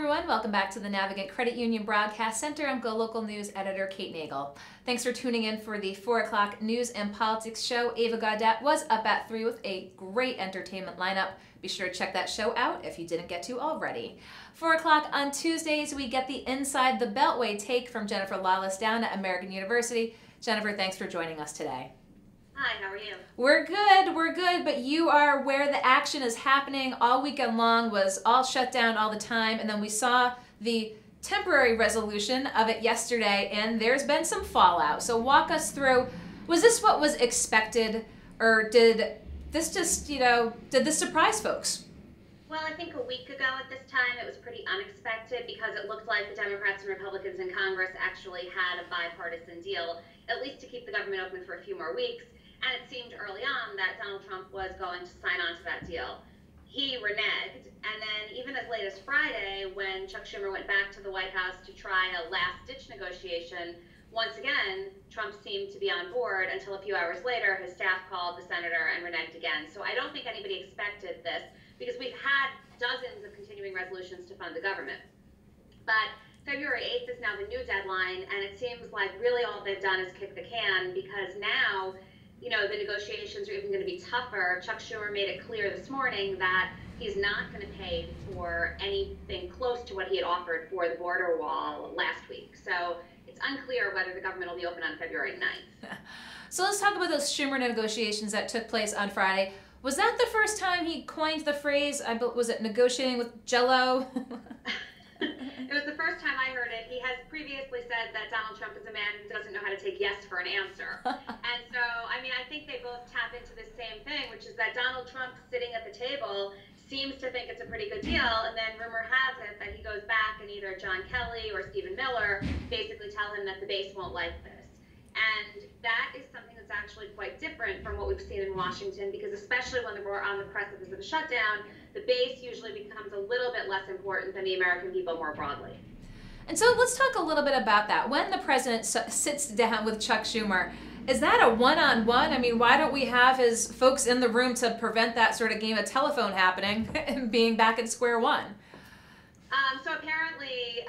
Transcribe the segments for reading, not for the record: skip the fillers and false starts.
everyone. Welcome back to the Navigant Credit Union Broadcast Center. I'm GoLocal News Editor Kate Nagel. Thanks for tuning in for the 4 o'clock news and politics show. Ava Gaudette was up at 3 with a great entertainment lineup. Be sure to check that show out if you didn't get to already. 4 o'clock on Tuesdays, we get the Inside the Beltway take from Jennifer Lawless down at American University. Jennifer, thanks for joining us today. Hi, how are you? We're good, but you are where the action is happening all weekend long, was all shut down all the time, and then we saw the temporary resolution of it yesterday, and there's been some fallout. So walk us through, was this what was expected, or did this just, did this surprise folks? Well, I think a week ago at this time it was pretty unexpected because it looked like the Democrats and Republicans in Congress actually had a bipartisan deal, at least to keep the government open for a few more weeks. And it seemed early on that Donald Trump was going to sign on to that deal. He reneged, and then even as late as Friday, when Chuck Schumer went back to the White House to try a last-ditch negotiation, once again, Trump seemed to be on board until a few hours later, his staff called the senator and reneged again. So I don't think anybody expected this, because we've had dozens of continuing resolutions to fund the government. But February 8th is now the new deadline, and it seems like really all they've done is kick the can, because now the negotiations are even going to be tougher. Chuck Schumer made it clear this morning that he's not going to pay for anything close to what he had offered for the border wall last week. So it's unclear whether the government will be open on February 9th. So let's talk about those Schumer negotiations that took place on Friday. Was that the first time he coined the phrase, was it negotiating with Jell-O? It was the first time I heard it. He has previously said that Donald Trump is a man who doesn't know how to take yes for an answer. And so, I think they both tap into the same thing, which is that Donald Trump sitting at the table seems to think it's a pretty good deal, and then rumor has it that he goes back and either John Kelly or Stephen Miller basically tell him that the base won't like this. And that is something that's actually quite different from what we've seen in Washington, because especially when we're on the precipice of a shutdown, the base usually becomes a little bit less important than the American people more broadly. And so let's talk a little bit about that. When the president sits down with Chuck Schumer, is that a one-on-one? Why don't we have his folks in the room to prevent that sort of game of telephone happening and being back at square one? So apparently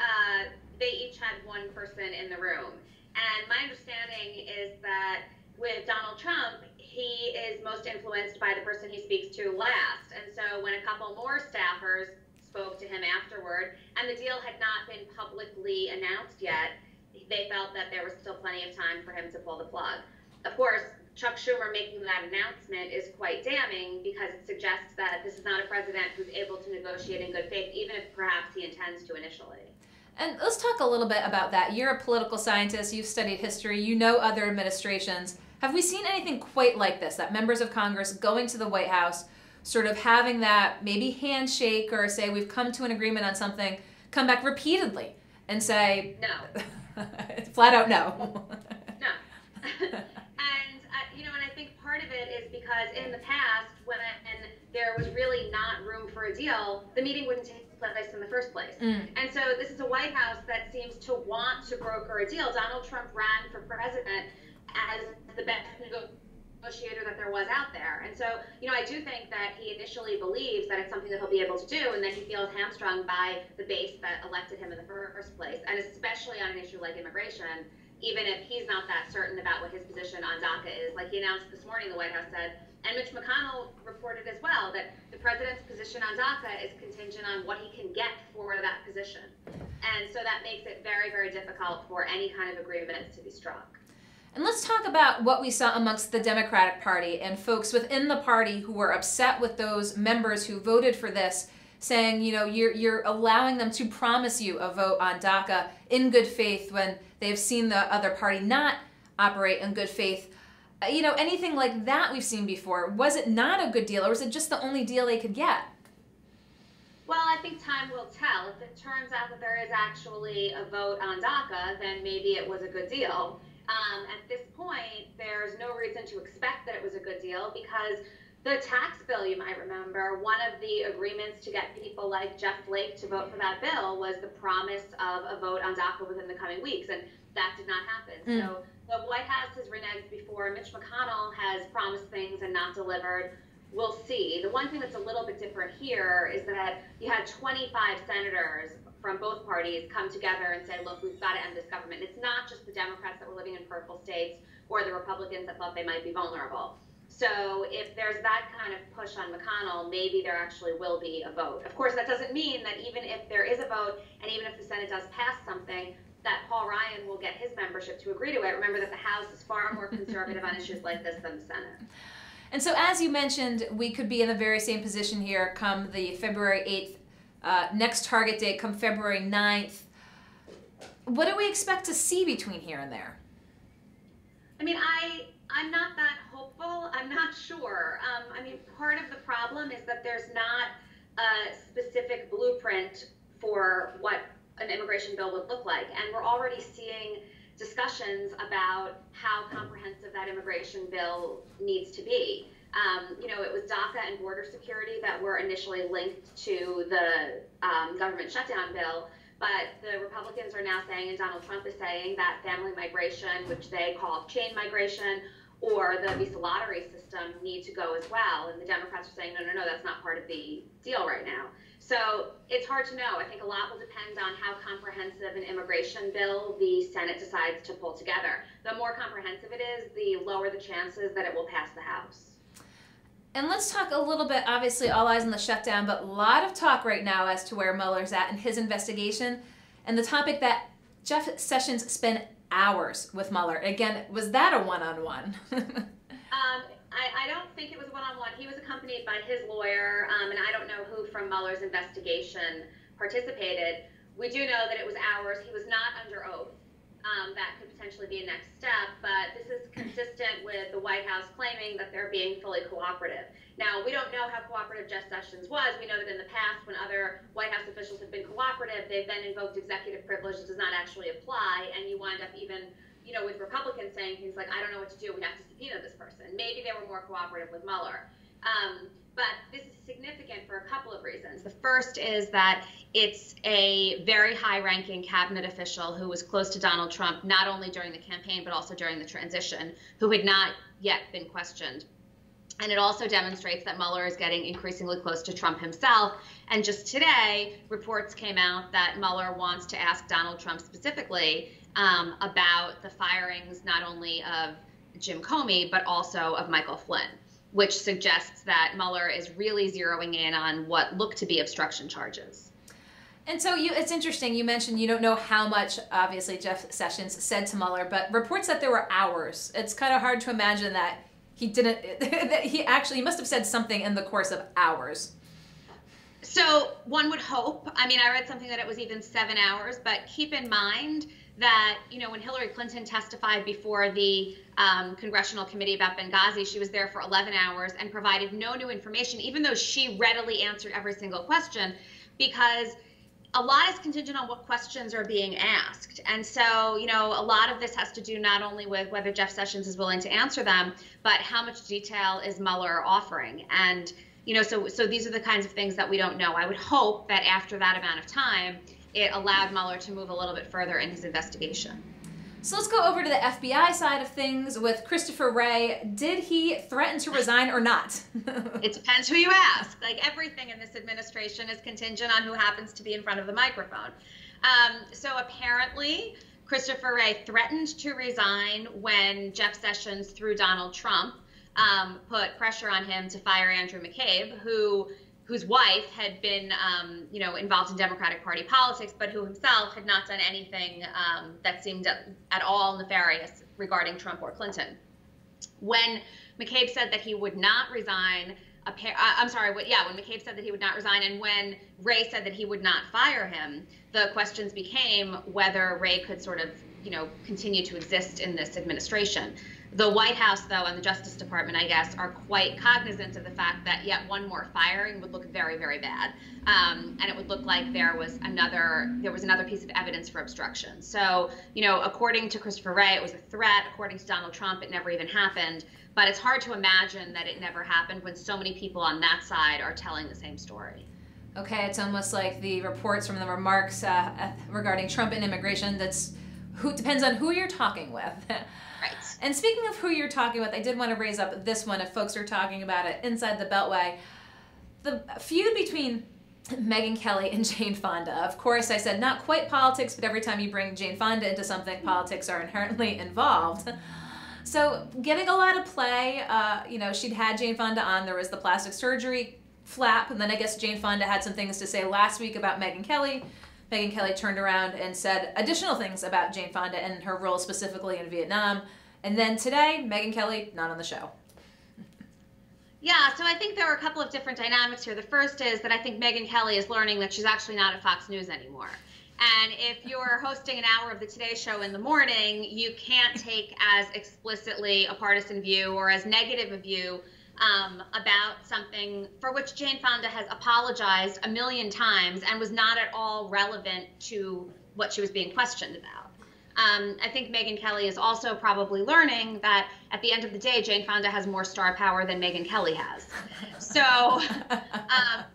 they each had one person in the room. And my understanding is that with Donald Trump, he is most influenced by the person he speaks to last. And so when a couple more staffers spoke to him afterward, and the deal had not been publicly announced yet, they felt that there was still plenty of time for him to pull the plug. Of course, Chuck Schumer making that announcement is quite damning, because it suggests that this is not a president who's able to negotiate in good faith, even if perhaps he intends to initially. And let's talk a little bit about that. You're a political scientist, you've studied history, you know other administrations. Have we seen anything quite like this, that members of Congress going to the White House, sort of having that maybe handshake or say we've come to an agreement on something, come back repeatedly and say no? Flat out no. No. And I think part of it is because in the past, when there was really not room for a deal, the meeting wouldn't take place in the first place. And so this is a White House that seems to want to broker a deal. Donald Trump ran for president as the best negotiator that there was out there. And so, I do think that he initially believes that it's something that he'll be able to do, and then he feels hamstrung by the base that elected him in the first place, and especially on an issue like immigration, even if he's not that certain about what his position on DACA is. Like he announced this morning, the White House said, and Mitch McConnell reported as well, that the president's position on DACA is contingent on what he can get for that position. And so that makes it very, very difficult for any kind of agreement to be struck. And let's talk about what we saw amongst the Democratic Party and folks within the party who were upset with those members who voted for this, saying, you're allowing them to promise you a vote on DACA in good faith when they've seen the other party not operate in good faith. Anything like that we've seen before. Was it not a good deal, or was it just the only deal they could get? Well, I think time will tell. If it turns out that there is actually a vote on DACA, then maybe it was a good deal. At this point, there's no reason to expect that it was a good deal, because the tax bill, you might remember, one of the agreements to get people like Jeff Flake to vote for that bill was the promise of a vote on DACA within the coming weeks, and that did not happen. So the White House has reneged before. Mitch McConnell has promised things and not delivered. we'll see. The one thing that's a little bit different here is that you had 25 senators from both parties come together and say, look, we've got to end this government. It's not just the Democrats that were living in purple states or the Republicans that thought they might be vulnerable. So if there's that kind of push on McConnell, maybe there actually will be a vote. Of course, that doesn't mean that even if there is a vote and even if the Senate does pass something, that Paul Ryan will get his membership to agree to it. Remember that the House is far more conservative on issues like this than the Senate. And so, as you mentioned, we could be in the very same position here come the February 8th, next target date come February 9th. What do we expect to see between here and there? I mean, I'm not that hopeful. I'm not sure. I mean, part of the problem is that there's not a specific blueprint for what an immigration bill would look like. And we're already seeing discussions about how comprehensive that immigration bill needs to be. You know, it was DACA and border security that were initially linked to the government shutdown bill. But the Republicans are now saying, and Donald Trump is saying, that family migration, which they call chain migration, or the visa lottery system need to go as well. And the Democrats are saying, no, that's not part of the deal right now. So it's hard to know. I think a lot will depend on how comprehensive an immigration bill the Senate decides to pull together. The more comprehensive it is, the lower the chances that it will pass the House. And let's talk a little bit, obviously all eyes on the shutdown, but a lot of talk right now as to where Mueller's at in his investigation. And the topic that Jeff Sessions spent hours with Mueller. Again, was that a one-on-one? I don't think it was one-on-one. He was accompanied by his lawyer, and I don't know who from Mueller's investigation participated. We do know that it was hours. He was not under oath. That could potentially be a next step, but this is consistent with the White House claiming that they're being fully cooperative. Now, we don't know how cooperative Jeff Sessions was. We know that in the past, when other White House officials have been cooperative, they've then invoked executive privilege that does not actually apply, and you wind up even, you know, with Republicans saying things like, I don't know what to do, we have to subpoena this person. Maybe they were more cooperative with Mueller. But this is significant for a couple of reasons. The first is that it's a very high-ranking cabinet official who was close to Donald Trump, not only during the campaign, but also during the transition, who had not yet been questioned. And it also demonstrates that Mueller is getting increasingly close to Trump himself. And just today, reports came out that Mueller wants to ask Donald Trump specifically about the firings not only of Jim Comey, but also of Michael Flynn, which suggests that Mueller is really zeroing in on what look to be obstruction charges. And so it's interesting, you mentioned you don't know how much, obviously, Jeff Sessions said to Mueller, but reports that there were hours. It's kind of hard to imagine that he didn't, that he must have said something in the course of hours. So one would hope, I mean, I read something that it was even 7 hours, but keep in mind that, you know, when Hillary Clinton testified before the Congressional Committee about Benghazi, she was there for 11 hours and provided no new information, even though she readily answered every single question, because a lot is contingent on what questions are being asked. And so, you know, a lot of this has to do not only with whether Jeff Sessions is willing to answer them, but how much detail is Mueller offering. And, you know, so these are the kinds of things that we don't know. I would hope that after that amount of time, it allowed Mueller to move a little bit further in his investigation. So let's go over to the FBI side of things with Christopher Wray. Did he threaten to resign or not? It depends who you ask. Like, everything in this administration is contingent on who happens to be in front of the microphone. So apparently, Christopher Wray threatened to resign when Jeff Sessions, through Donald Trump, put pressure on him to fire Andrew McCabe, whose wife had been, you know, involved in Democratic Party politics, but who himself had not done anything that seemed at all nefarious regarding Trump or Clinton. When McCabe said that he would not resign, when McCabe said that he would not resign, and when Wray said that he would not fire him, the questions became whether Wray could sort of, you know, continue to exist in this administration. The White House, though, and the Justice Department, I guess, are quite cognizant of the fact that yet one more firing would look very, very bad, and it would look like there was another piece of evidence for obstruction. So, you know, according to Christopher Wray, it was a threat. According to Donald Trump, it never even happened. But it's hard to imagine that it never happened when so many people on that side are telling the same story. Okay, it's almost like the reports from the remarks regarding Trump and immigration. Depends on who you're talking with. Right. And speaking of who you're talking with, I did want to raise up this one if folks are talking about it inside the Beltway. The feud between Megyn Kelly and Jane Fonda. Of course, I said not quite politics, but every time you bring Jane Fonda into something, politics are inherently involved. So getting a lot of play, she'd had Jane Fonda on. There was the plastic surgery flap, and then I guess Jane Fonda had some things to say last week about Megyn Kelly. Megyn Kelly turned around and said additional things about Jane Fonda and her role specifically in Vietnam. And then today, Megyn Kelly not on the show. Yeah, so I think there are a couple of different dynamics here. The first is that I think Megyn Kelly is learning that she's actually not at Fox News anymore. And if you're hosting an hour of the Today Show in the morning, you can't take as explicitly a partisan view or as negative a view about something for which Jane Fonda has apologized a million times and was not at all relevant to what she was being questioned about. I think Megyn Kelly is also probably learning that at the end of the day, Jane Fonda has more star power than Megyn Kelly has. So, I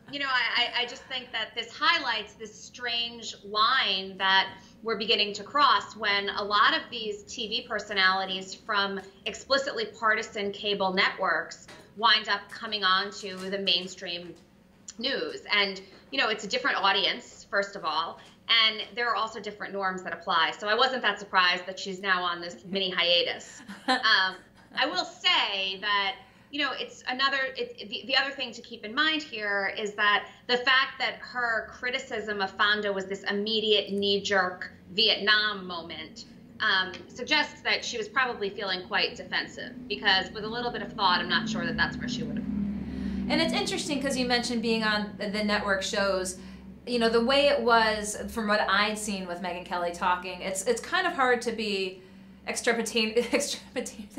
just think that this highlights this strange line that we're beginning to cross when a lot of these TV personalities from explicitly partisan cable networks wind up coming on to the mainstream news. And, it's a different audience, first of all. And there are also different norms that apply. So I wasn't that surprised that she's now on this mini hiatus. I will say that, the other thing to keep in mind here is that the fact that her criticism of Fonda was this immediate knee-jerk Vietnam moment suggests that she was probably feeling quite defensive, because with a little bit of thought, I'm not sure that that's where she would have. And it's interesting because you mentioned being on the network shows. The way it was, from what I'd seen with Megyn Kelly talking, it's kind of hard to be extemporaneous.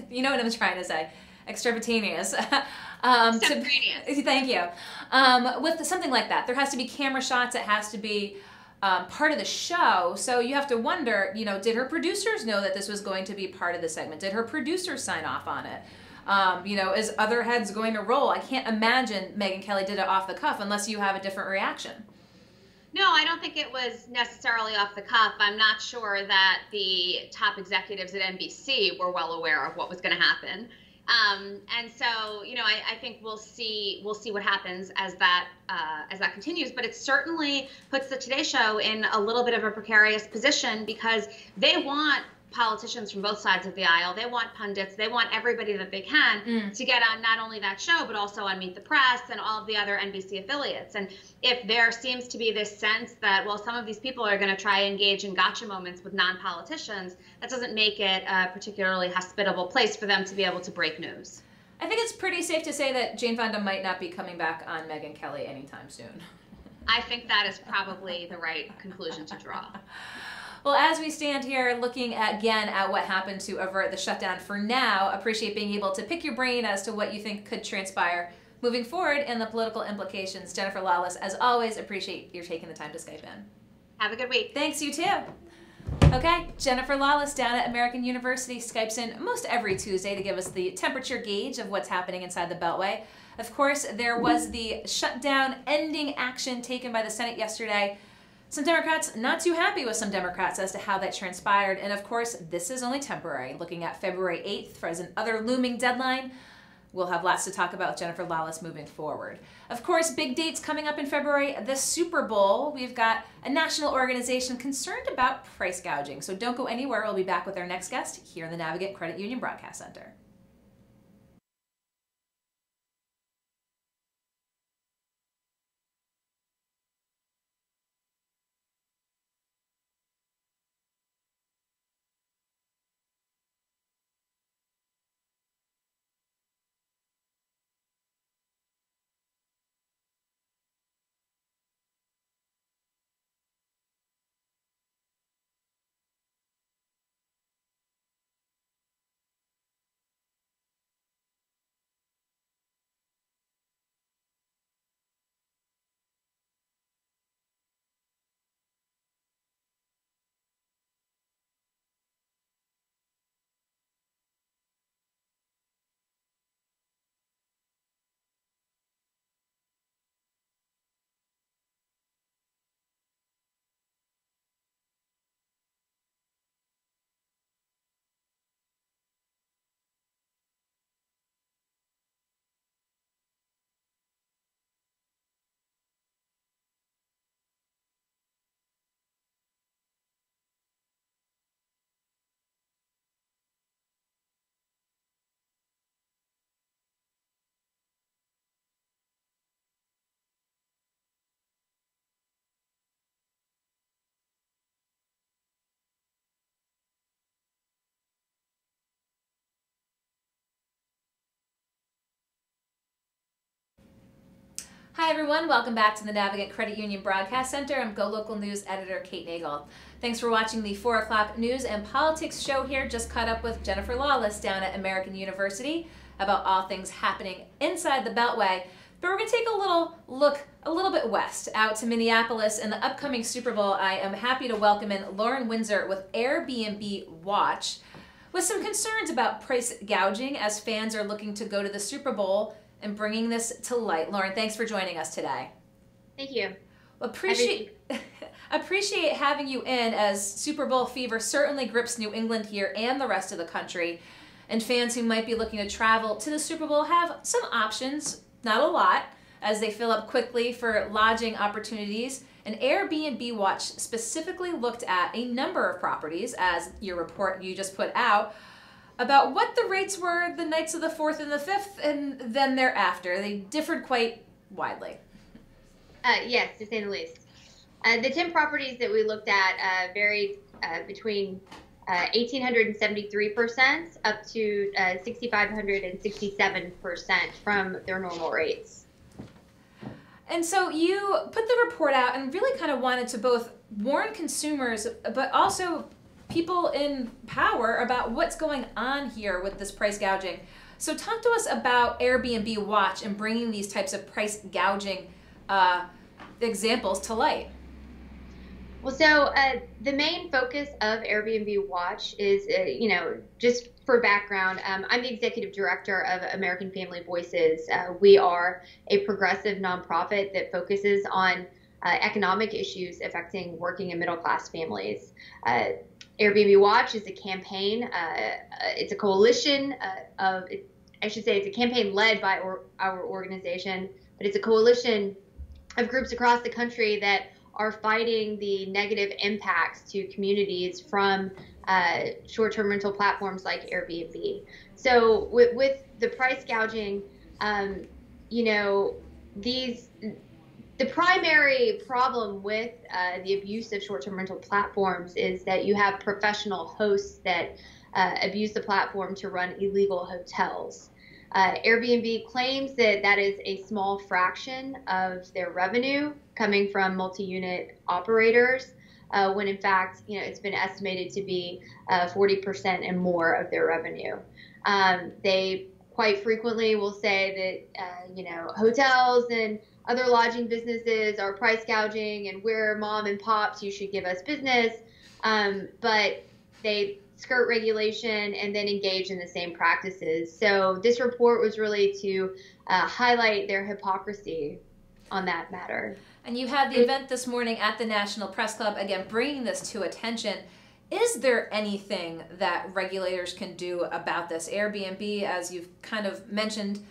You know what I'm trying to say? Extemporaneous. Thank you. With something like that, there has to be camera shots. It has to be part of the show. So you have to wonder, did her producers know that this was going to be part of the segment? Did her producers sign off on it? Is other heads going to roll? I can't imagine Megyn Kelly did it off the cuff unless you have a different reaction. No, I don't think it was necessarily off the cuff. I'm not sure that the top executives at NBC were well aware of what was going to happen. And so, I think we'll see what happens as that continues. But it certainly puts the Today Show in a little bit of a precarious position, because they want politicians from both sides of the aisle. They want pundits. They want everybody that they can to get on not only that show, but also on Meet the Press and all of the other NBC affiliates. And if there seems to be this sense that, well, some of these people are going to try and engage in gotcha moments with non-politicians, that doesn't make it a particularly hospitable place for them to be able to break news. I think it's pretty safe to say that Jane Fonda might not be coming back on Megyn Kelly anytime soon. I think that is probably the right conclusion to draw. Well, as we stand here looking again at what happened to avert the shutdown for now, appreciate being able to pick your brain as to what you think could transpire moving forward and the political implications. Jennifer Lawless, as always, appreciate your taking the time to Skype in. Have a good week. Thanks, you too. Okay, Jennifer Lawless down at American University Skypes in most every Tuesday to give us the temperature gauge of what's happening inside the Beltway. Of course, there was the shutdown ending action taken by the Senate yesterday. Some Democrats not too happy with some Democrats as to how that transpired. And of course, this is only temporary. Looking at February 8th for as another looming deadline. We'll have lots to talk about with Jennifer Lawless moving forward. Of course, big dates coming up in February. The Super Bowl. We've got a national organization concerned about price gouging. So don't go anywhere. We'll be back with our next guest here in the Navigant Credit Union Broadcast Center. Hi everyone, welcome back to the Navigant Credit Union Broadcast Center. I'm GoLocal News Editor Kate Nagel. Thanks for watching the 4 o'clock news and politics show here. Just caught up with Jennifer Lawless down at American University about all things happening inside the Beltway. But we're going to take a little look a little bit west, out to Minneapolis and the upcoming Super Bowl. I am happy to welcome in Lauren Windsor with Airbnb Watch, with some concerns about price gouging as fans are looking to go to the Super Bowl and bringing this to light. Lauren, thanks for joining us today. Thank you. Appreciate having you in, as Super Bowl fever certainly grips New England here and the rest of the country. And fans who might be looking to travel to the Super Bowl have some options, not a lot, as they fill up quickly for lodging opportunities. And Airbnb Watch specifically looked at a number of properties, as your report you just put out, about what the rates were the nights of the 4th and the 5th and then thereafter. They differed quite widely. Yes, to say the least. The 10 properties that we looked at varied between 1,873% up to 6,567% from their normal rates. And so you put the report out and really kind of wanted to both warn consumers, but also people in power about what's going on here with this price gouging. So talk to us about Airbnb Watch and bringing these types of price gouging examples to light. Well, so the main focus of Airbnb Watch is, just for background, I'm the executive director of American Family Voices. We are a progressive nonprofit that focuses on economic issues affecting working and middle class families. Airbnb Watch is a campaign. It's a coalition it's a campaign led by our organization, but it's a coalition of groups across the country that are fighting the negative impacts to communities from short-term rental platforms like Airbnb. So with the price gouging, the primary problem with the abuse of short-term rental platforms is that you have professional hosts that abuse the platform to run illegal hotels. Airbnb claims that that is a small fraction of their revenue coming from multi-unit operators, when in fact, it's been estimated to be 40% and more of their revenue. They quite frequently will say that, hotels and other lodging businesses are price gouging and we're mom and pops, you should give us business. But they skirt regulation and then engage in the same practices. So this report was really to highlight their hypocrisy on that matter. And you had the event this morning at the National Press Club, again, bringing this to attention. Is there anything that regulators can do about this? Airbnb, as you've kind of mentioned,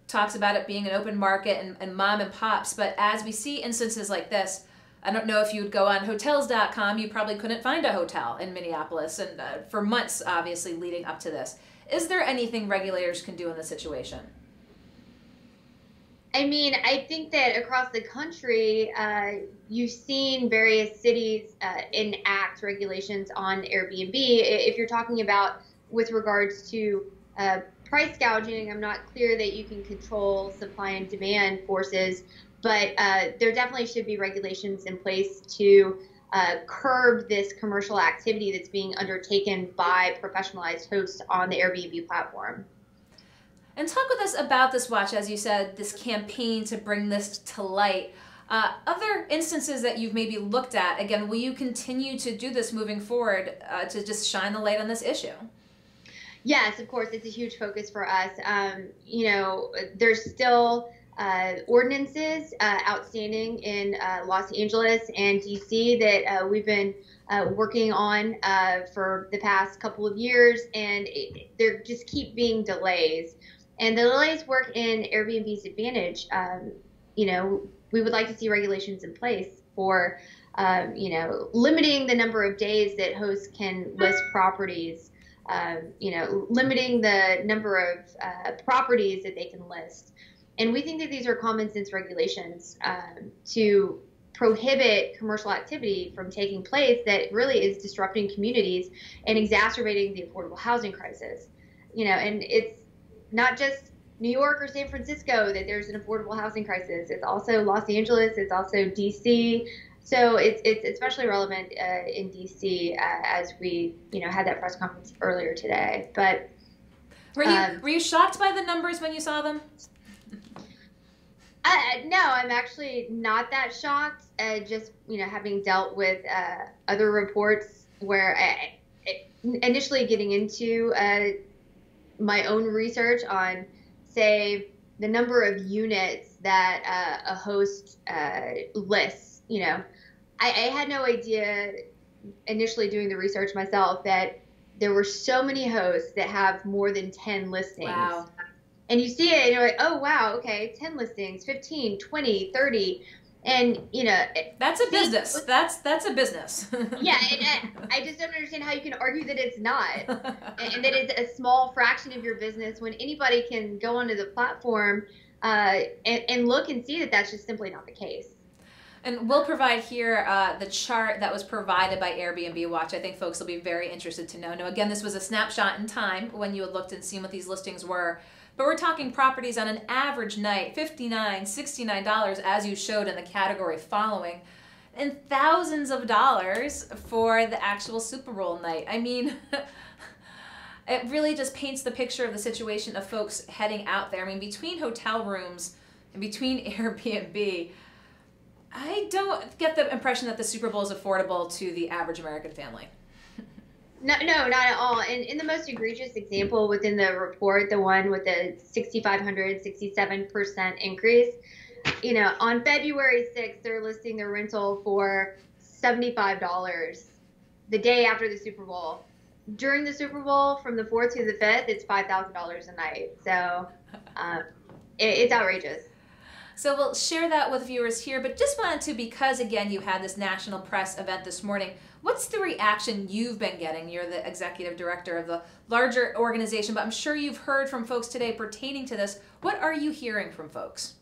talks about it being an open market and mom and pops. But as we see instances like this, I don't know if you would go on hotels.com, you probably couldn't find a hotel in Minneapolis, and for months, obviously, leading up to this. Is there anything regulators can do in this situation? I mean, I think that across the country, you've seen various cities enact regulations on Airbnb. If you're talking about with regards to price gouging, I'm not clear that you can control supply and demand forces, but there definitely should be regulations in place to curb this commercial activity that's being undertaken by professionalized hosts on the Airbnb platform. And talk with us about this watch, as you said, this campaign to bring this to light. Other instances that you've maybe looked at, again, will you continue to do this moving forward to just shine the light on this issue? Yes, of course, it's a huge focus for us. There's still ordinances outstanding in Los Angeles and DC that we've been working on for the past couple of years, and there just keep being delays. And the delays work in Airbnb's advantage. We would like to see regulations in place for, limiting the number of days that hosts can list properties, limiting the number of properties that they can list. And we think that these are common sense regulations to prohibit commercial activity from taking place that really is disrupting communities and exacerbating the affordable housing crisis. And it's not just New York or San Francisco that there's an affordable housing crisis. It's also Los Angeles. It's also DC. So it's especially relevant in DC as we had that press conference earlier today. But were you shocked by the numbers when you saw them? No, I'm actually not that shocked. Just having dealt with other reports where initially getting into my own research on, say, the number of units that a host lists. I had no idea initially doing the research myself that there were so many hosts that have more than 10 listings. Wow. And you see it and you're like, oh, wow, okay, 10 listings, 15, 20, 30. And, that's a business. That's a business. Yeah. And I just don't understand how you can argue that it's not and that it's a small fraction of your business when anybody can go onto the platform and look and see that that's just simply not the case. And we'll provide here the chart that was provided by Airbnb Watch. I think folks will be very interested to know. Now, again, this was a snapshot in time when you had looked and seen what these listings were. But we're talking properties on an average night, $59, $69, as you showed in the category following, and thousands of dollars for the actual Super Bowl night. I mean, it really just paints the picture of the situation of folks heading out there. I mean, between hotel rooms and between Airbnb, I don't get the impression that the Super Bowl is affordable to the average American family. No, not at all. And in the most egregious example within the report, the one with the 6,567% increase, on February 6th, they're listing their rental for $75 the day after the Super Bowl. During the Super Bowl, from the 4th to the 5th, it's $5,000 a night. So it's outrageous. So we'll share that with viewers here, but just wanted to, because again, you had this national press event this morning, what's the reaction you've been getting? You're the executive director of the larger organization, but I'm sure you've heard from folks today pertaining to this. What are you hearing from folks?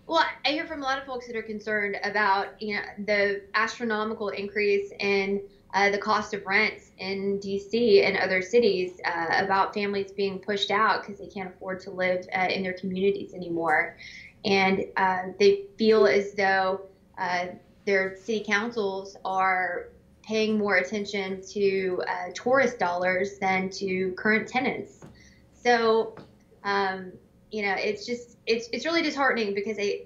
Well, I hear from a lot of folks that are concerned about the astronomical increase in the cost of rents in DC and other cities, about families being pushed out because they can't afford to live in their communities anymore. And they feel as though their city councils are paying more attention to tourist dollars than to current tenants. So, it's really disheartening because I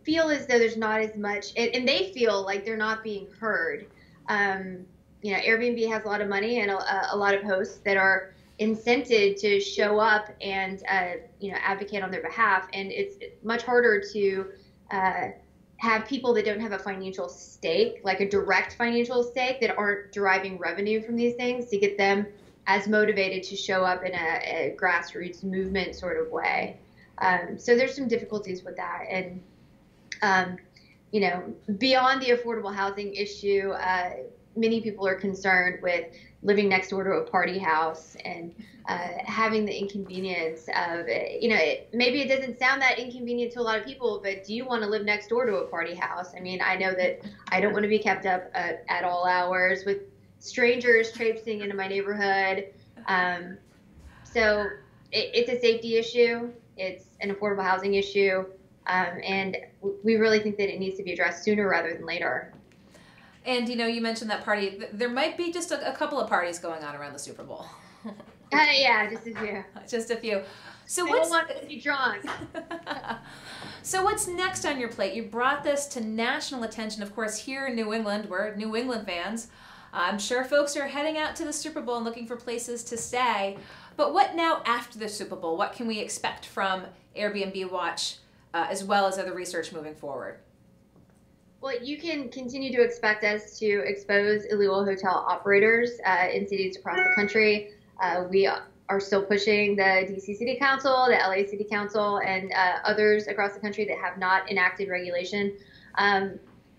feel as though there's not as much, and they feel like they're not being heard. Airbnb has a lot of money and a lot of hosts that are incented to show up and, advocate on their behalf. And it's much harder to have people that don't have a financial stake, like a direct financial stake, that aren't deriving revenue from these things, to get them as motivated to show up in a grassroots movement sort of way. So there's some difficulties with that. And, beyond the affordable housing issue, many people are concerned with living next door to a party house and having the inconvenience of, maybe it doesn't sound that inconvenient to a lot of people, but do you want to live next door to a party house? I mean, I know that I don't want to be kept up at all hours with strangers traipsing into my neighborhood. So it's a safety issue. It's an affordable housing issue. And we really think that it needs to be addressed sooner rather than later. And, you mentioned that party. There might be just a couple of parties going on around the Super Bowl. Yeah, just a few. Just a few. So I don't want to be drunk. So what's next on your plate? You brought this to national attention, of course, here in New England. We're New England fans. I'm sure folks are heading out to the Super Bowl and looking for places to stay. But what now after the Super Bowl? What can we expect from Airbnb Watch, as well as other research moving forward? Well, you can continue to expect us to expose illegal hotel operators in cities across the country. We are still pushing the DC City Council, the LA City Council, and others across the country that have not enacted regulation.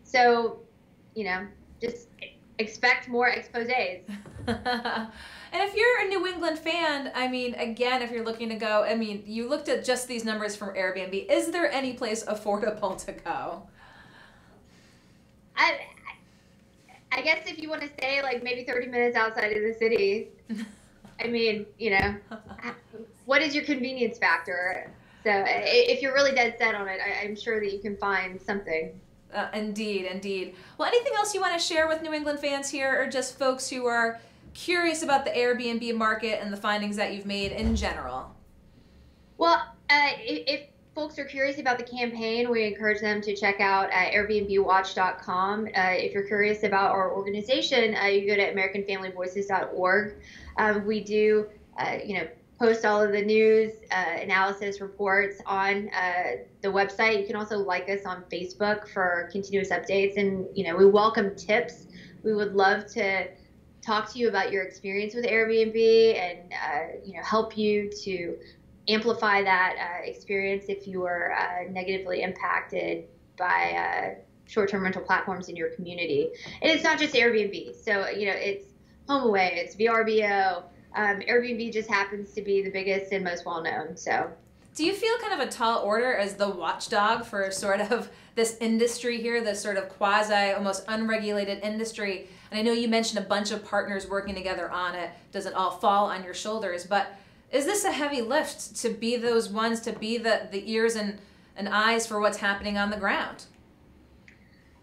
So, just expect more exposés. And if you're a New England fan, I mean, again, if you're looking to go, I mean, you looked at just these numbers from Airbnb. Is there any place affordable to go? I guess if you want to stay like maybe 30 minutes outside of the city, I mean, what is your convenience factor? So if you're really dead set on it, I'm sure that you can find something. Indeed, indeed. Well, anything else you want to share with New England fans here, or just folks who are curious about the Airbnb market and the findings that you've made in general? Well, if folks are curious about the campaign, we encourage them to check out airbnbwatch.com. If you're curious about our organization, you go to americanfamilyvoices.org. We do, post all of the news, analysis reports on the website. You can also like us on Facebook for continuous updates, and we welcome tips. We would love to talk to you about your experience with Airbnb and help you to amplify that experience if you were negatively impacted by short-term rental platforms in your community. And it's not just Airbnb. So, it's HomeAway, it's VRBO. Airbnb just happens to be the biggest and most well-known. So, do you feel kind of a tall order as the watchdog for sort of this industry here, this sort of quasi, almost unregulated industry? And I know you mentioned a bunch of partners working together on it. Doesn't all fall on your shoulders, but is this a heavy lift to be those ones, to be the ears and eyes for what's happening on the ground?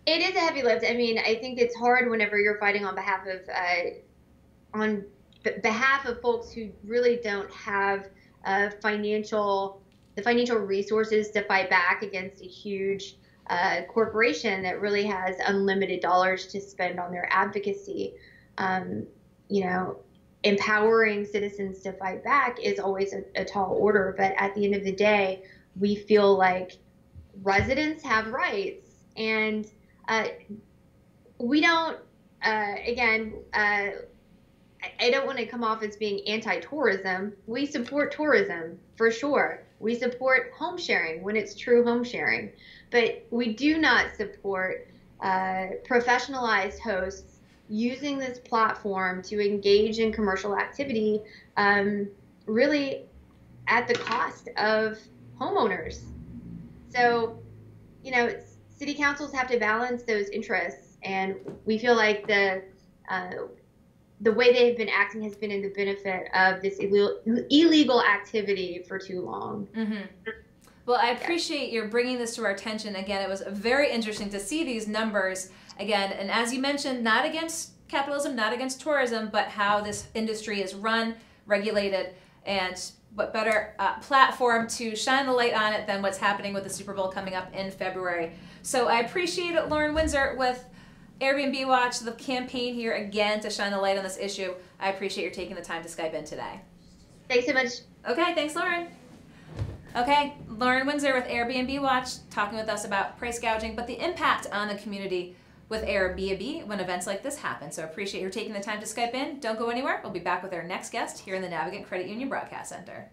It is a heavy lift. I mean, I think it's hard whenever you're fighting on behalf of folks who really don't have the financial resources to fight back against a huge corporation that really has unlimited dollars to spend on their advocacy. Empowering citizens to fight back is always a tall order, but at the end of the day, we feel like residents have rights, and we don't, I don't want to come off as being anti-tourism. We support tourism, for sure. We support home sharing when it's true home sharing, but we do not support professionalized hosts using this platform to engage in commercial activity, really at the cost of homeowners. So, city councils have to balance those interests, and we feel like the way they've been acting has been in the benefit of this illegal activity for too long. Mm-hmm. Well, I appreciate your bringing this to our attention. Again, it was very interesting to see these numbers again. And as you mentioned, not against capitalism, not against tourism, but how this industry is run, regulated, and what better platform to shine the light on it than what's happening with the Super Bowl coming up in February. So I appreciate it, Lauren Windsor with Airbnb Watch, the campaign here again to shine the light on this issue. I appreciate your taking the time to Skype in today. Thanks so much. Okay, thanks, Lauren. Okay, Lauren Windsor with Airbnb Watch talking with us about price gouging, but the impact on the community with Airbnb when events like this happen. So appreciate your taking the time to Skype in. Don't go anywhere. We'll be back with our next guest here in the Navigant Credit Union Broadcast Center.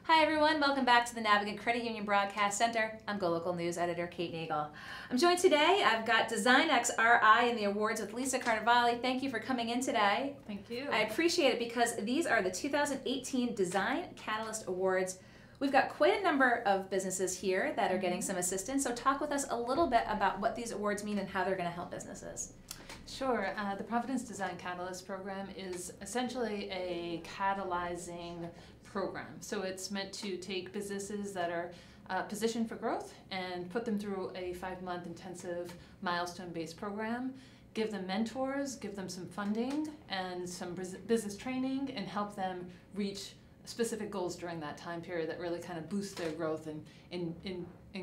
Hi everyone, welcome back to the Navigant Credit Union Broadcast Center. I'm GoLocal News Editor Kate Nagel. I'm joined today, I've got DesignX RI in the awards with Lisa Carnevale. Thank you for coming in today. Thank you. I appreciate it because these are the 2018 Design Catalyst Awards. We've got quite a number of businesses here that are getting some assistance, so talk with us a little bit about what these awards mean and how they're going to help businesses. Sure. The Providence Design Catalyst program is essentially a catalyzing program. So it's meant to take businesses that are positioned for growth and put them through a 5-month intensive milestone-based program, give them mentors, give them some funding and some business training, and help them reach specific goals during that time period that really kind of boost their growth and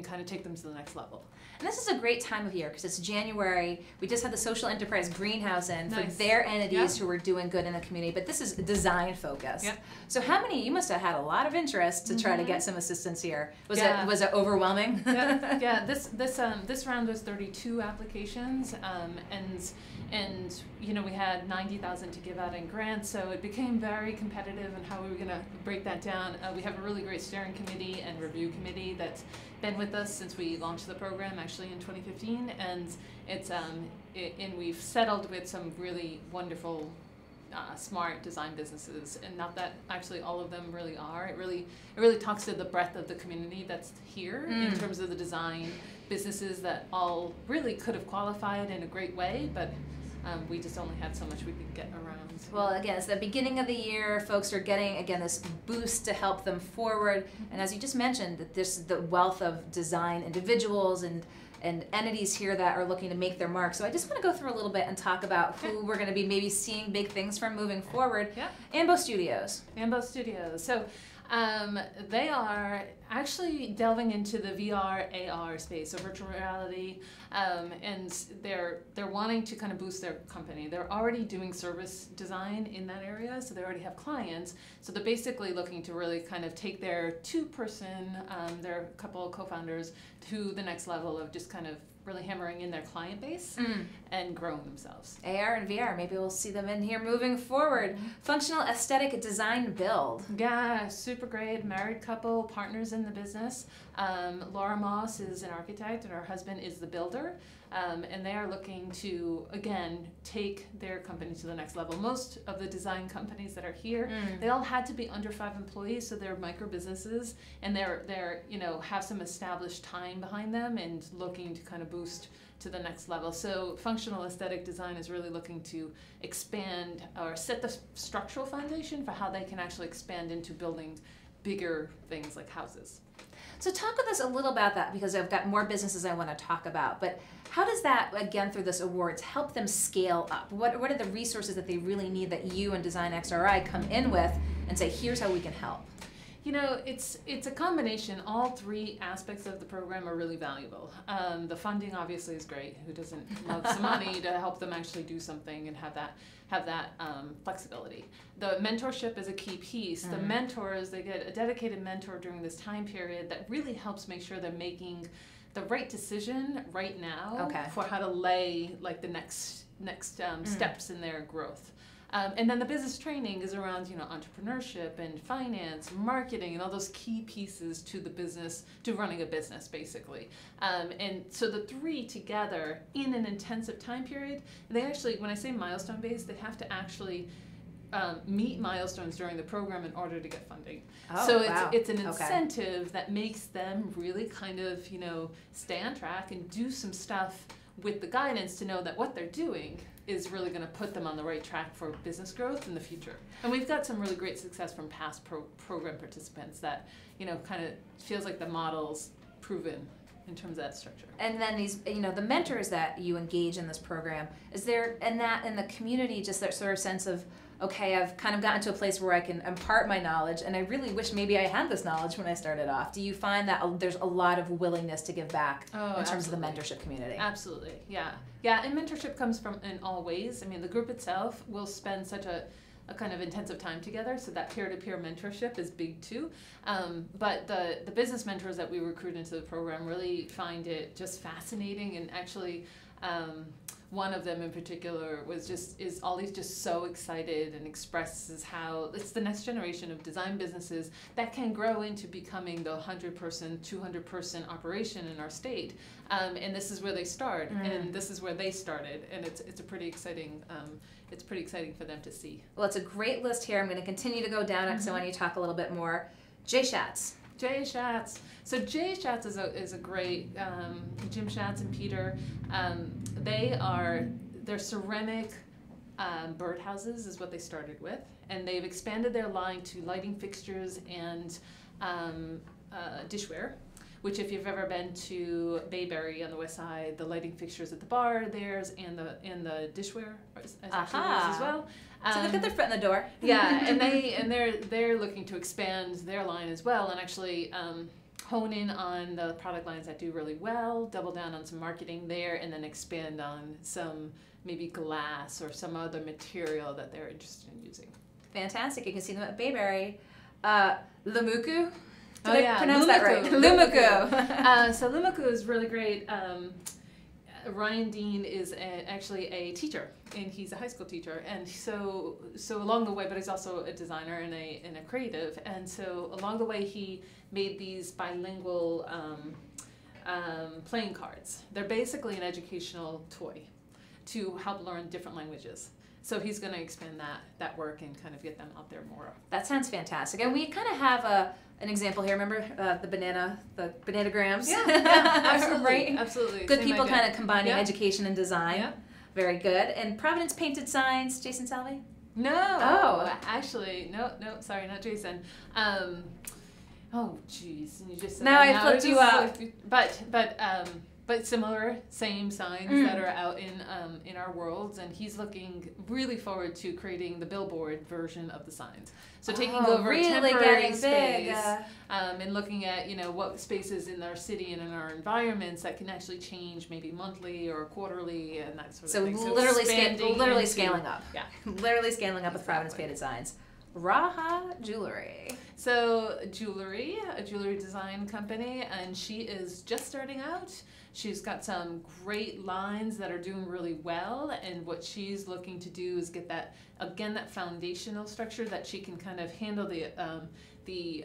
kind of take them to the next level. And this is a great time of year because it's January. We just had the Social Enterprise Greenhouse in for Nice. their entities who are doing good in the community, but this is design focused. Yep. So how many, you must have had a lot of interest to try to get some assistance here. Was Yeah. it overwhelming? Yeah. This round was 32 applications, and you know, we had 90,000 to give out in grants, so it became very competitive in how we were going to break that down. We have a really great steering committee and review committee that's been with us since we launched the program, actually in 2015, and it's and we've settled with some really wonderful, smart design businesses, and not that actually all of them really are. It really talks to the breadth of the community that's here in terms of the design businesses that all really could have qualified in a great way, but we just only had so much we could get around. Well, again, it's the beginning of the year. Folks are getting, again, this boost to help them forward. And as you just mentioned, that there's the wealth of design individuals and entities here that are looking to make their mark. So I just want to go through a little bit and talk about who we're going to be maybe seeing big things from moving forward. Yeah. Ambo Studios. Ambo Studios. So they are actually delving into the VR, AR space, so virtual reality, and they're wanting to kind of boost their company. They're already doing service design in that area, so they already have clients. So they're basically looking to really kind of take their two-person, their couple of co-founders, to the next level of just kind of really hammering in their client base and growing themselves. AR and VR, maybe we'll see them in here moving forward. Functional Aesthetic Design Build. Yeah, super great. Married couple, partners in the business. Laura Moss is an architect and her husband is the builder. And they are looking to, again, take their company to the next level. Most of the design companies that are here, they all had to be under 5 employees, so they're micro businesses, and they're you know, have some established time behind them and looking to kind of boost to the next level. So functional aesthetic design is really looking to expand or set the structural foundation for how they can actually expand into building bigger things like houses. So talk with us a little about that, because I've got more businesses I want to talk about. But how does that, again, through this awards, help them scale up? What are the resources that they really need that you and DesignX RI come in with and say, here's how we can help? You know, it's a combination. All 3 aspects of the program are really valuable. The funding obviously is great. Who doesn't love some money to help them actually do something and have that flexibility? The mentorship is a key piece. The mentors, they get a dedicated mentor during this time period that really helps make sure they're making the right decision right now for how to lay like the next steps in their growth. And then the business training is around, you know, entrepreneurship and finance, marketing, and all those key pieces to the business, to running a business, basically. And so the 3 together in an intensive time period, they actually, when I say milestone-based, they have to actually meet milestones during the program in order to get funding. Oh, so wow. it's an incentive that makes them really kind of, you know, stay on track and do some stuff with the guidance to know that what they're doing is really going to put them on the right track for business growth in the future. And we've got some really great success from past program participants that, you know, kind of feels like the model's proven in terms of that structure. And then these, you know, the mentors that you engage in this program, is there in the community just that sort of sense of, okay, I've kind of gotten to a place where I can impart my knowledge, and I really wish maybe I had this knowledge when I started off. Do you find that there's a lot of willingness to give back in terms of the mentorship community? Absolutely, yeah. Yeah, and mentorship comes from in all ways. I mean, the group itself will spend such a kind of intensive time together, so that peer-to-peer mentorship is big too. But the business mentors that we recruit into the program really find it just fascinating and actually one of them in particular is always just so excited and expresses how it's the next generation of design businesses that can grow into becoming the 100-person, 200-person operation in our state. And this is where they start, and this is where they started, and it's a pretty exciting. It's pretty exciting for them to see. Well, it's a great list here. I'm going to continue to go down it, so I want you to talk a little bit more. Jay Schatz. Jay Schatz. So Jay Schatz is a great, Jim Schatz and Peter, they're ceramic birdhouses is what they started with, and they've expanded their line to lighting fixtures and dishware, which if you've ever been to Bayberry on the west side, the lighting fixtures at the bar are theirs, and the dishware is actually theirs as well. So they've got their foot in the door. Yeah, and they're looking to expand their line as well, and actually hone in on the product lines that do really well, double down on some marketing there, and then expand on some maybe glass or some other material that they're interested in using. Fantastic. You can see them at Bayberry. Lumuku. Did I pronounce that right? Lumuku. So Lumuku is really great. Ryan Dean is actually a teacher, and he's a high school teacher, and so along the way, but he's also a designer and a creative, and so along the way he made these bilingual playing cards. They're basically an educational toy to help learn different languages. So he's going to expand that work and kind of get them out there more. That sounds fantastic. And we kind of have an example here. Remember the bananagrams? Yeah, absolutely. Right? Absolutely. Good Same people idea. kind of combining Yeah. education and design. Yeah. Very good. And Providence Painted Signs, Jason Salve? No. Oh. Actually, no, sorry, not Jason. Oh, jeez. You just said Now that. I flipped you up. But similar, same signs that are out in our worlds, and he's looking really forward to creating the billboard version of the signs. So taking over really temporary getting space big, and looking at what spaces in our city and in our environments that can actually change maybe monthly or quarterly and that sort of thing. So literally scaling up. Yeah. Literally scaling up with Providence Painted Signs. Raha Jewelry. So a jewelry design company, and she is just starting out. She's got some great lines that are doing really well, and what she's looking to do is get that foundational structure that she can kind of handle the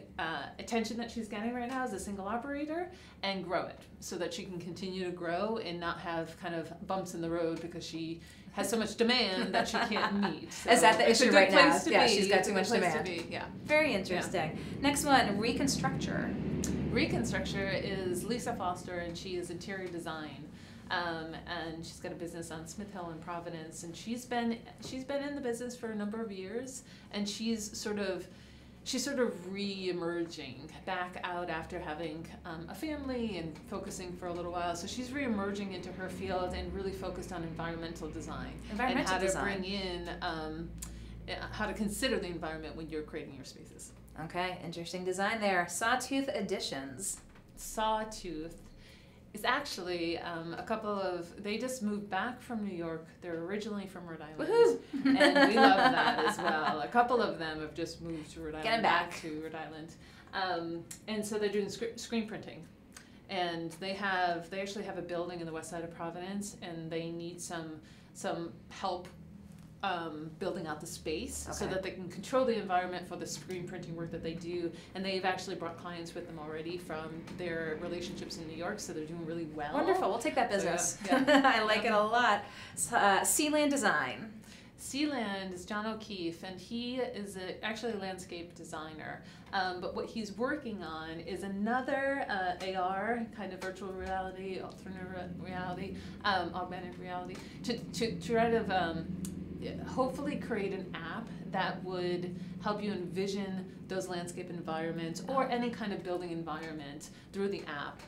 attention that she's getting right now as a single operator and grow it so that she can continue to grow and not have kind of bumps in the road because she has so much demand that she can't meet. So is that the issue right now? Yeah, she's got It's a too much good place demand. to be. Yeah. Very interesting. Yeah. Next one, Reconstructure. Reconstructure is Lisa Foster, and she is interior design, and she's got a business on Smith Hill in Providence, and she's been in the business for a number of years, and she's sort of re-emerging back out after having a family and focusing for a little while. So she's re-emerging into her field and really focused on environmental design and how to bring in how to consider the environment when you're creating your spaces. Okay, interesting design there. Sawtooth Editions. Sawtooth is actually they just moved back from New York. They're originally from Rhode Island. Woohoo! And we love that as well. A couple of them have just moved to Rhode Island. Getting back to Rhode Island. And so they're doing screen printing. And they actually have a building in the west side of Providence, and they need some help building out the space so that they can control the environment for the screen printing work that they do. And they've actually brought clients with them already from their relationships in New York, so they're doing really well. Wonderful. We'll take that business. So, yeah. I like it a lot. Sealand Design. Sealand is John O'Keefe, and he is actually a landscape designer. But what he's working on is another AR, kind of virtual reality, alternate reality, augmented reality, to try to hopefully create an app that would help you envision those landscape environments or any kind of building environment through the app.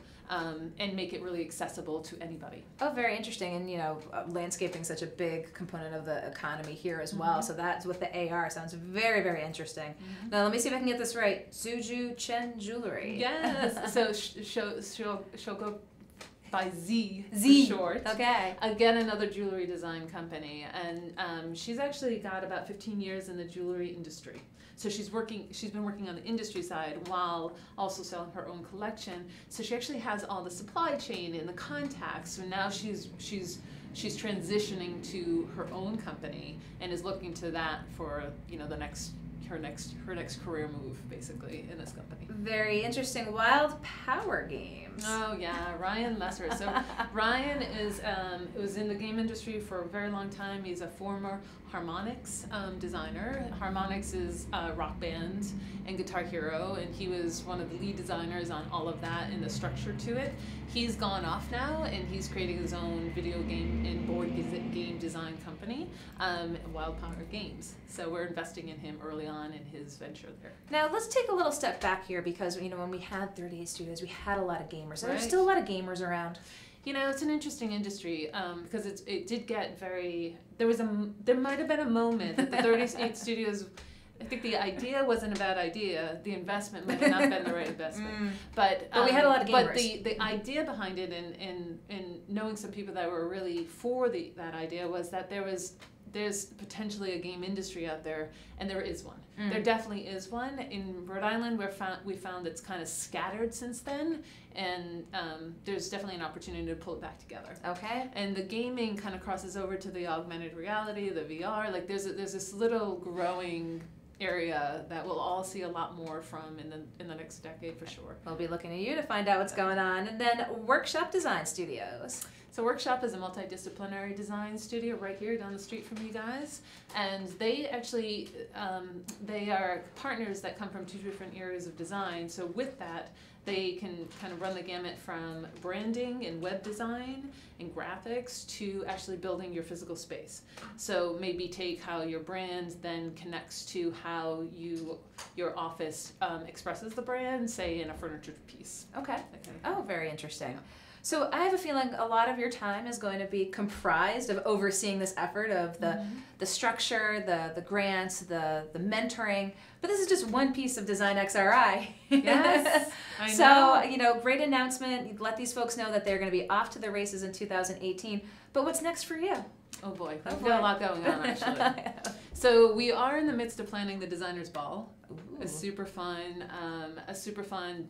And make it really accessible to anybody. Oh, very interesting. And, landscaping is such a big component of the economy here as well. So that's with the AR. Sounds very, very interesting. Now, let me see if I can get this right. Suju Chen Jewelry. Yes. So Shoko by Z Z. for short. Okay. Again, another jewelry design company, and she's actually got about 15 years in the jewelry industry. So she's been working on the industry side while also selling her own collection. So she actually has all the supply chain and the contacts. So now she's transitioning to her own company and is looking to that for her next career move, basically, in this company. Very interesting. Wild Power Games. Oh yeah, Ryan Lesser. So Ryan was in the game industry for a very long time. He's a former Harmonix designer. Harmonix is a rock band and Guitar Hero, and he was one of the lead designers on all of that and the structure to it. He's gone off now, and he's creating his own video game and board game design company, Wild Power Games. So we're investing in him early on in his venture there. Now let's take a little step back here, because when we had 38 Studios, we had a lot of gamers. Right. There's still a lot of gamers around. It's an interesting industry because it did get very. There might have been a moment that the 38 Studios. I think the idea wasn't a bad idea. The investment might have not been the right investment. But we had a lot of gamers. But the idea behind it, and knowing some people that were really for that idea, was that there's potentially a game industry out there, and there is one. There definitely is one. In Rhode Island, we found it's kind of scattered since then, and there's definitely an opportunity to pull it back together. Okay. And the gaming kind of crosses over to the augmented reality, the VR. Like there's this little growing area that we'll all see a lot more from in the next decade for sure. We'll be looking at you to find out what's going on. And then Workshop Design Studios. So Workshop is a multidisciplinary design studio right here down the street from you guys, and they actually they are partners that come from 2 different areas of design. So with that, they can kind of run the gamut from branding and web design and graphics to actually building your physical space. So maybe take how your brand then connects to how your office expresses the brand, say in a furniture piece. Okay. Okay. Oh, very interesting. So I have a feeling a lot of your time is going to be comprised of overseeing this effort of the structure, the grants, the mentoring. But this is just one piece of Design XRI. Yes, I know. So, great announcement. Let these folks know that they're going to be off to the races in 2018. But what's next for you? Oh boy, we've got a lot going on actually. So we are in the midst of planning the Designers Ball. Ooh. A super fun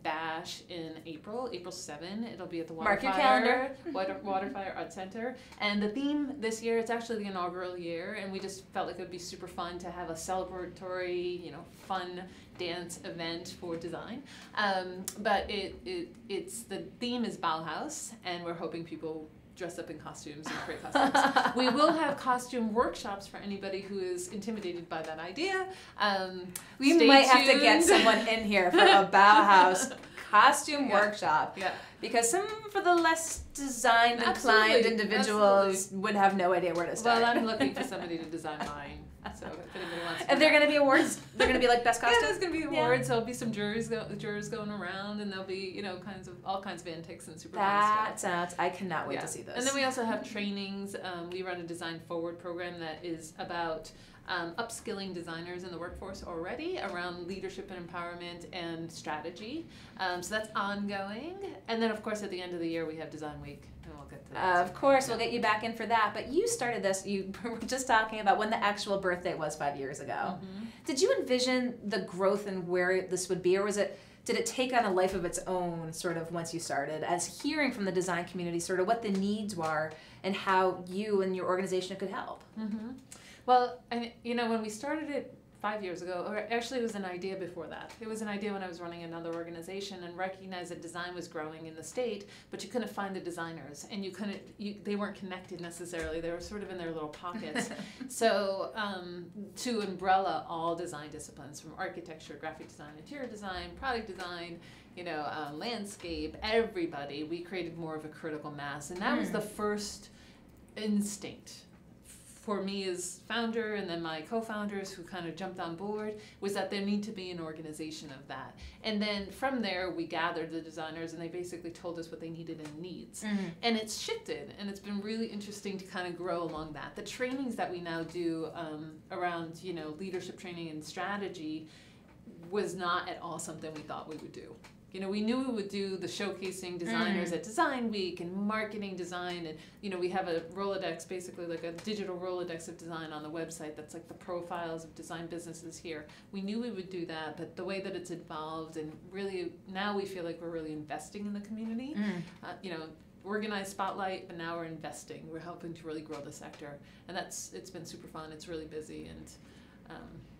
bash in April 7. It'll be at the Mark your calendar. Waterfire Art Center. And the theme this year, it's actually the inaugural year, and we just felt like it would be super fun to have a celebratory, fun dance event for design. But it's the theme is Bauhaus, and we're hoping people dress up in costumes and create costumes. We will have costume workshops for anybody who is intimidated by that idea. We might have to get someone in here for a Bauhaus costume workshop. Yeah. Because some for the less design inclined individuals would have no idea where to start. Well, I'm looking for somebody to design mine. So if anybody wants to. If they're going to be awards, they're going to be like best costume. Yeah, there's going to be awards. There'll be some jurors going around, and there'll be all kinds of antics and super fun That stuff. sounds. I cannot wait to see those. And then we also have trainings. We run a Design Forward program that is about upskilling designers in the workforce already around leadership and empowerment and strategy. So that's ongoing. And then, of course, at the end of the year, we have Design Week. And we'll get to that. Of course, we'll get you back in for that. But you started this, you were just talking about when the actual birthday was 5 years ago. Mm-hmm. Did you envision the growth and where this would be, or did it take on a life of its own sort of once you started, as hearing from the design community sort of what the needs were and how you and your organization could help? Mm-hmm. Well, when we started it 5 years ago, or actually it was an idea before that. It was an idea when I was running another organization and recognized that design was growing in the state, but you couldn't find the designers, and they weren't connected necessarily. They were sort of in their little pockets. So to umbrella all design disciplines, from architecture, graphic design, interior design, product design, landscape, everybody, we created more of a critical mass. And that was the first instinct for me as founder, and then my co-founders who kind of jumped on board, was that there need to be an organization of that. And then from there, we gathered the designers, and they basically told us what they needed and needs. Mm-hmm. And it's shifted, and it's been really interesting to kind of grow along that. The trainings that we now do around, leadership training and strategy was not at all something we thought we would do. You know, we knew we would do the showcasing designers at Design Week and marketing design, and you know, we have a Rolodex, basically like a digital Rolodex of design on the website that's like the profiles of design businesses here. We knew we would do that, but the way that it's evolved, and really now we feel like we're really investing in the community. You know, organized spotlight, but now we're investing. We're helping to really grow the sector, and it's been super fun. It's really busy, and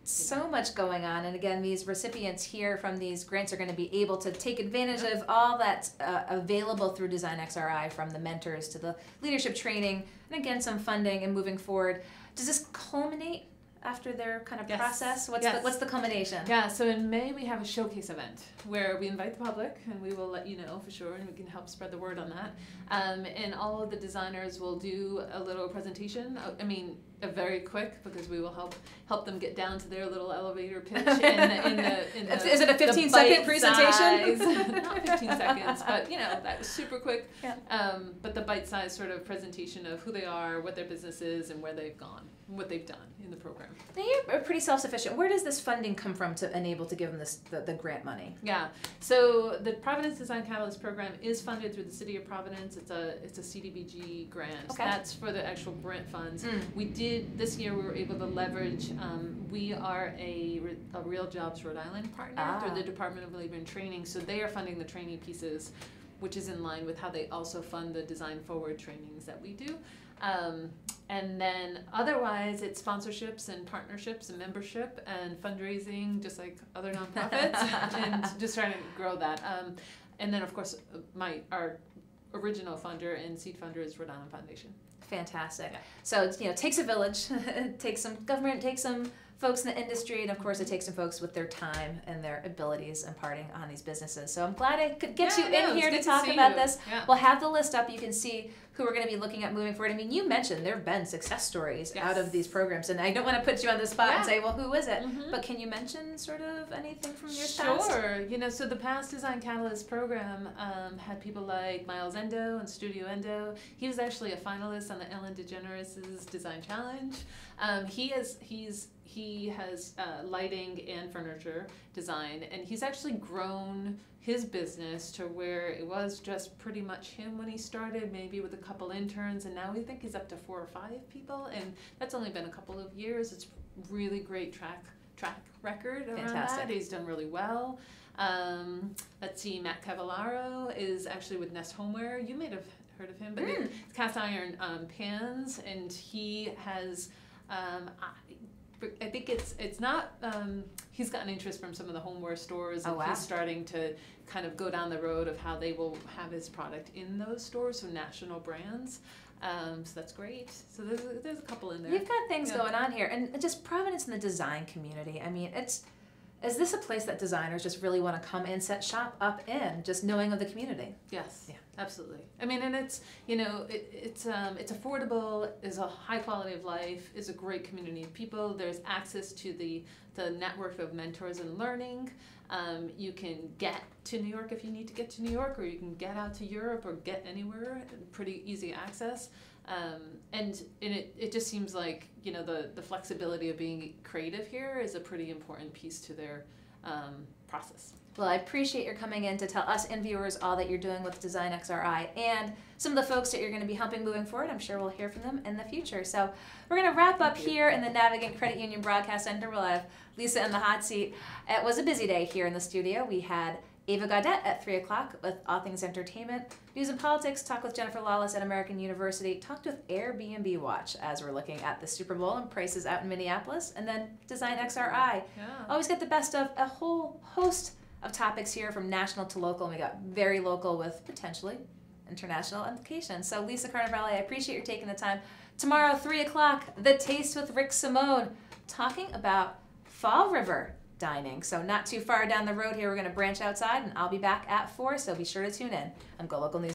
so much going on. And again, these recipients here from these grants are going to be able to take advantage of all that's available through Design XRI, from the mentors to the leadership training, and again, some funding and moving forward. Does this culminate after their kind of process? What's the culmination? Yeah, so in May we have a showcase event where we invite the public, and we will let you know for sure, and we can help spread the word on that. And all of the designers will do a little presentation. I mean, a very quick, because we will help them get down to their little elevator pitch in the Is it a 15-second presentation? Not 15 seconds, but you know, that was super quick. Yeah. But the bite-sized sort of presentation of who they are, what their business is, and where they've gone, and what they've done in the program. Now you're pretty self-sufficient. Where does this funding come from to enable to give them the grant money? Yeah, so the Providence Design Catalyst program is funded through the City of Providence. It's a CDBG grant. Okay. That's for the actual grant funds. We did this year. We were able to leverage. We are a Real Jobs Rhode Island partner through the Department of Labor and Training, so they are funding the training pieces, which is in line with how they also fund the Design Forward trainings that we do. And then otherwise it's sponsorships and partnerships and membership and fundraising, just like other nonprofits, and just trying to grow that. And then of course our original funder and seed funder is Rhode Island Foundation. Fantastic. So it takes a village, it takes some government, it takes some folks in the industry, and of course it takes some folks with their time and their abilities imparting on these businesses. So I'm glad I could get you in here to talk about this. Yeah. We'll have the list up. You can see who we're going to be looking at moving forward. I mean, you mentioned there have been success stories out of these programs, and I don't want to put you on the spot and say, well, who is it? But can you mention sort of anything from your past? Sure. So the past Design Catalyst program had people like Miles Endo and Studio Endo. He was actually a finalist on the Ellen DeGeneres' Design Challenge. He has lighting and furniture design, and he's actually grown his business to where it was just pretty much him when he started, maybe with a couple interns, and now we think he's up to 4 or 5 people, and that's only been a couple of years. It's really great track record around that. He's done really well. Let's see, Matt Cavallaro is actually with Nest Homeware. You may have heard of him, but it's cast iron pans, and he has I think it's not, he's gotten interest from some of the homeware stores, and he's starting to kind of go down the road of how they will have his product in those stores, so national brands. So that's great. So there's a couple in there. You've got things going on here, and just Providence in the design community. I mean, is this a place that designers just really want to come and set shop up in, just knowing of the community? Yes. Yeah. Absolutely. I mean, and it's it's affordable, is a high quality of life, is a great community of people. There's access to the network of mentors and learning. You can get to New York if you need to get to New York, or you can get out to Europe or get anywhere. Pretty easy access. And it just seems like the flexibility of being creative here is a pretty important piece to their process. Well, I appreciate your coming in to tell us and viewers all that you're doing with Design XRI and some of the folks that you're going to be helping moving forward. I'm sure we'll hear from them in the future. So we're going to wrap up here in the Navigant Credit Union Broadcast Center. We'll have Lisa in the hot seat. It was a busy day here in the studio. We had Ava Gaudette at 3 o'clock with All Things Entertainment. News and Politics, talked with Jennifer Lawless at American University. Talked with Airbnb Watch as we're looking at the Super Bowl and prices out in Minneapolis. And then Design XRI. Always get the best of a whole host of topics here, from national to local, and we got very local with potentially international implications. So Lisa Carnevale, I appreciate your taking the time. Tomorrow, 3 o'clock, The Taste with Rick Simone, talking about Fall River dining. So not too far down the road here, we're going to branch outside, and I'll be back at 4, so be sure to tune in on GoLocal News.